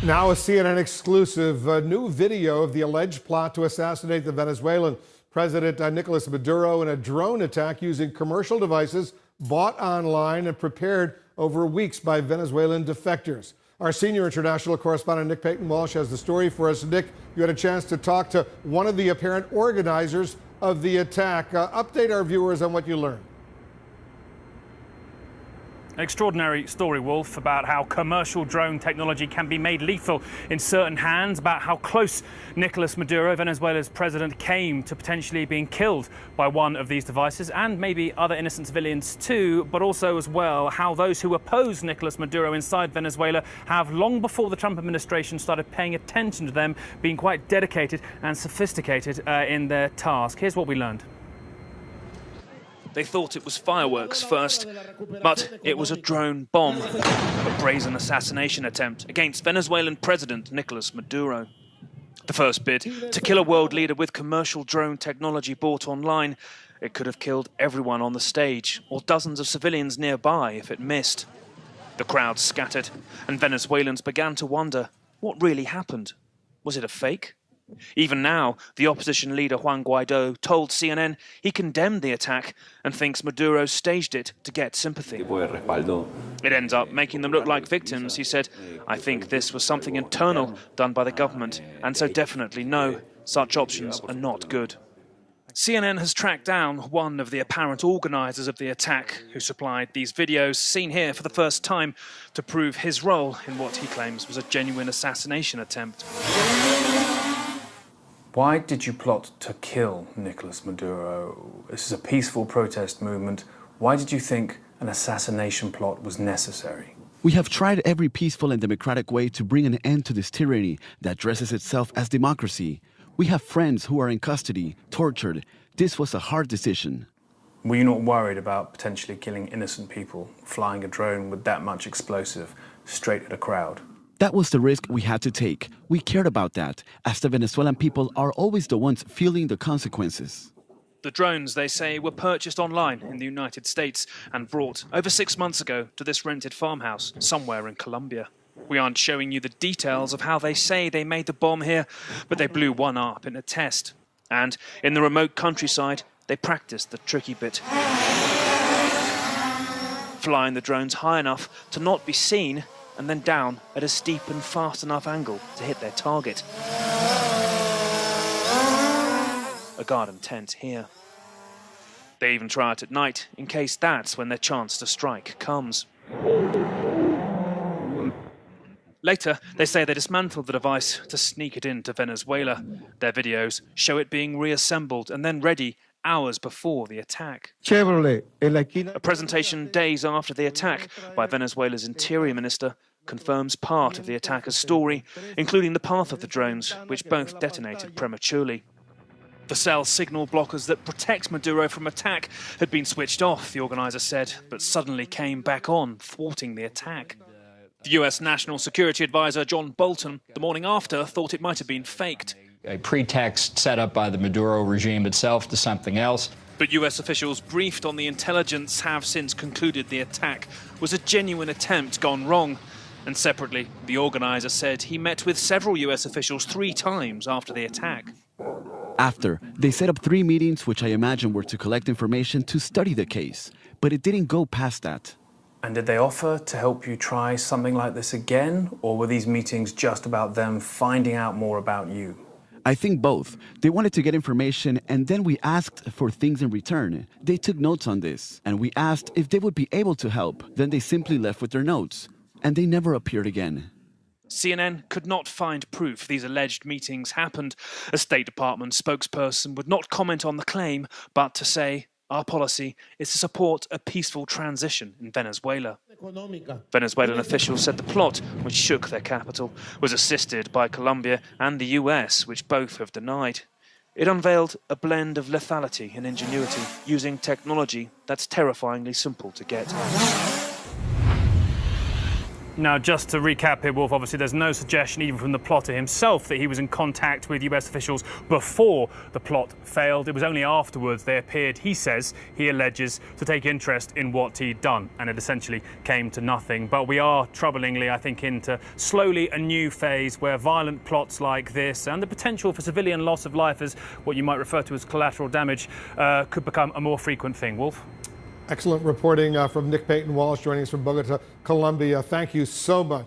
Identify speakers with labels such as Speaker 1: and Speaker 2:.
Speaker 1: Now a CNN exclusive, a new video of the alleged plot to assassinate the Venezuelan President Nicolas Maduro in a drone attack using commercial devices bought online and prepared over weeks by Venezuelan defectors. Our senior international correspondent Nick Payton-Walsh has the story for us. Nick, you had a chance to talk to one of the apparent organizers of the attack. Update our viewers on what you learned.
Speaker 2: An extraordinary story, Wolf, about how commercial drone technology can be made lethal in certain hands, about how close Nicolas Maduro, Venezuela's president, came to potentially being killed by one of these devices, and maybe other innocent civilians too, but also as well how those who oppose Nicolas Maduro inside Venezuela have, long before the Trump administration started paying attention to them, been quite dedicated and sophisticated in their task. Here's what we learned.
Speaker 3: They thought it was fireworks first, but it was a drone bomb, a brazen assassination attempt against Venezuelan President Nicolas Maduro. The first bid, to kill a world leader with commercial drone technology bought online. It could have killed everyone on the stage, or dozens of civilians nearby if it missed. The crowd scattered, and Venezuelans began to wonder, what really happened? Was it a fake? Even now, the opposition leader Juan Guaido told CNN he condemned the attack and thinks Maduro staged it to get sympathy. It ends up making them look like victims, he said. I think this was something internal done by the government, and so definitely no, such options are not good. CNN has tracked down one of the apparent organisers of the attack, who supplied these videos, seen here for the first time, to prove his role in what he claims was a genuine assassination attempt.
Speaker 4: Why did you plot to kill Nicolas Maduro? This is a peaceful protest movement. Why did you think an assassination plot was necessary?
Speaker 5: We have tried every peaceful and democratic way to bring an end to this tyranny that dresses itself as democracy. We have friends who are in custody, tortured. This was a hard decision.
Speaker 4: Were you not worried about potentially killing innocent people, flying a drone with that much explosive straight at a crowd?
Speaker 5: That was the risk we had to take. We cared about that, as the Venezuelan people are always the ones feeling the consequences.
Speaker 3: The drones, they say, were purchased online in the United States and brought over 6 months ago to this rented farmhouse somewhere in Colombia. We aren't showing you the details of how they say they made the bomb here, but they blew one up in a test. And in the remote countryside, they practiced the tricky bit. Flying the drones high enough to not be seen, and then down at a steep and fast enough angle to hit their target. A garden tent here. They even try it at night, in case that's when their chance to strike comes. Later, they say they dismantled the device to sneak it into Venezuela. Their videos show it being reassembled and then ready hours before the attack. A presentation days after the attack by Venezuela's interior minister confirms part of the attacker's story, including the path of the drones, which both detonated prematurely. The cell signal blockers that protect Maduro from attack had been switched off, the organizer said, but suddenly came back on, thwarting the attack. The US National Security Advisor John Bolton, the morning after, thought it might have been faked.
Speaker 6: A pretext set up by the Maduro regime itself to something else.
Speaker 3: But US officials briefed on the intelligence have since concluded the attack was a genuine attempt gone wrong. And separately, the organizer said he met with several US officials 3 times after the attack.
Speaker 5: After, they set up 3 meetings which I imagine were to collect information to study the case, but it didn't go past that.
Speaker 4: And did they offer to help you try something like this again, or were these meetings just about them finding out more about you?
Speaker 5: I think both. They wanted to get information, and then we asked for things in return. They took notes on this, and we asked if they would be able to help. Then they simply left with their notes, and they never appeared again.
Speaker 3: CNN could not find proof these alleged meetings happened. A State Department spokesperson would not comment on the claim, but to say, our policy is to support a peaceful transition in Venezuela. Venezuelan officials said the plot, which shook their capital, was assisted by Colombia and the US, which both have denied. It unveiled a blend of lethality and ingenuity, using technology that's terrifyingly simple to get.
Speaker 2: Now, just to recap here, Wolf, obviously there's no suggestion even from the plotter himself that he was in contact with US officials before the plot failed. It was only afterwards they appeared, he says, he alleges, to take interest in what he'd done, and it essentially came to nothing. But we are, troublingly, I think, into slowly a new phase where violent plots like this and the potential for civilian loss of life as what you might refer to as collateral damage could become a more frequent thing. Wolf?
Speaker 1: Excellent reporting from Nick Payton-Walsh, joining us from Bogota, Colombia. Thank you so much.